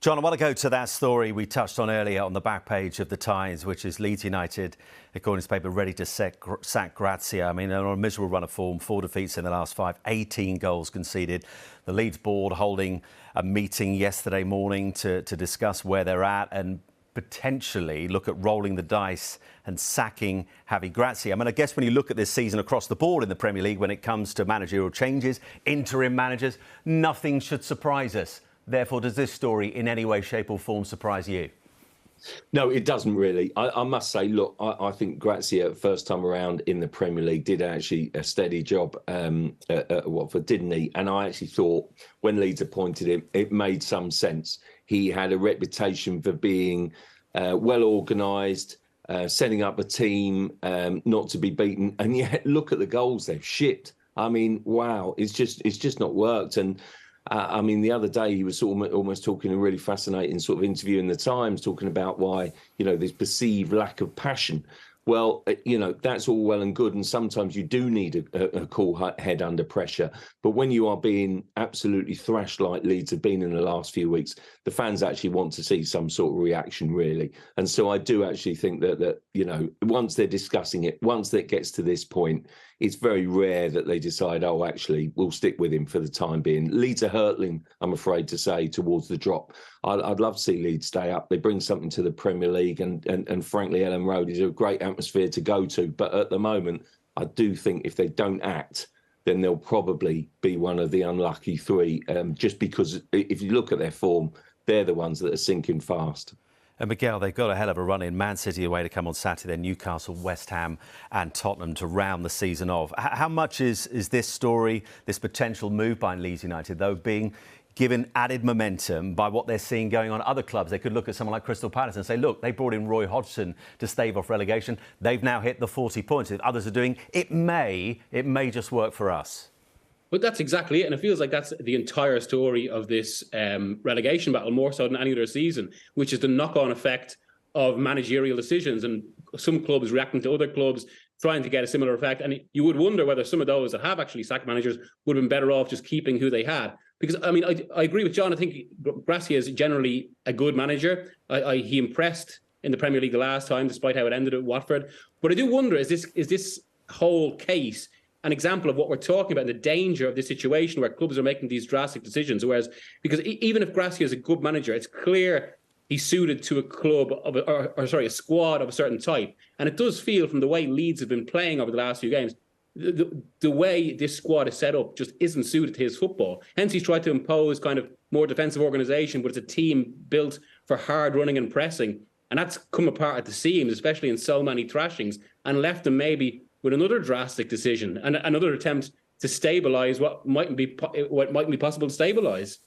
John, I want to go to that story we touched on earlier on the back page of the Times, which is Leeds United, according to the paper, ready to sack Gracia. I mean, they're on a miserable run of form, 4 defeats in the last 5, 18 goals conceded. The Leeds board holding a meeting yesterday morning to discuss where they're at and potentially look at rolling the dice and sacking Javi Gracia. I mean, I guess when you look at this season across the board in the Premier League, when it comes to managerial changes, interim managers, nothing should surprise us. Therefore, does this story in any way, shape or form surprise you? No, it doesn't really. I must say, look, I think Gracia, first time around in the Premier League, did actually a steady job at Watford, didn't he? And I actually thought when Leeds appointed him, it made some sense. He had a reputation for being well organised, setting up a team, not to be beaten. And yet, look at the goals they've shipped. I mean, wow, it's just not worked. And I mean, the other day he was sort of almost talking a really fascinating sort of interview in the Times, talking about why, this perceived lack of passion. Well, that's all well and good. And sometimes you do need a cool head under pressure. But when you are being absolutely thrashed like Leeds have been in the last few weeks, the fans actually want to see some sort of reaction, really. And so I do actually think that once they're discussing it, once it gets to this point, it's very rare that they decide, oh, actually, we'll stick with him for the time being. Leeds are hurtling, I'm afraid to say, towards the drop. I'd love to see Leeds stay up. They bring something to the Premier League, and frankly, Ellen Road is a great atmosphere to go to. But at the moment, I do think if they don't act, then they'll probably be one of the unlucky three, just because if you look at their form, they're the ones that are sinking fast. And Miguel, they've got a hell of a run in. Man City away to come on Saturday, then Newcastle, West Ham and Tottenham to round the season off. How much is this story, this potential move by Leeds United, though, being given added momentum by what they're seeing going on at other clubs? They could look at someone like Crystal Palace and say, look, they brought in Roy Hodgson to stave off relegation. They've now hit the 40 points. If others are doing, it may just work for us. But that's exactly it. And it feels like that's the entire story of this relegation battle, more so than any other season, which is the knock-on effect of managerial decisions and some clubs reacting to other clubs, trying to get a similar effect. And you would wonder whether some of those that have actually sacked managers would have been better off just keeping who they had. Because, I mean, I agree with John. I think Gracia is generally a good manager. He impressed in the Premier League the last time, despite how it ended at Watford. But I do wonder, is this whole case an example of what we're talking about, and the danger of this situation where clubs are making these drastic decisions? Whereas, because even if Gracia is a good manager, it's clear he's suited to a club of a squad of a certain type. And it does feel, from the way Leeds have been playing over the last few games, the way this squad is set up just isn't suited to his football. Hence, he's tried to impose kind of more defensive organisation, but it's a team built for hard running and pressing. And that's come apart at the seams, especially in so many thrashings, and left them maybe with another drastic decision and another attempt to stabilise what mightn't be possible to stabilise.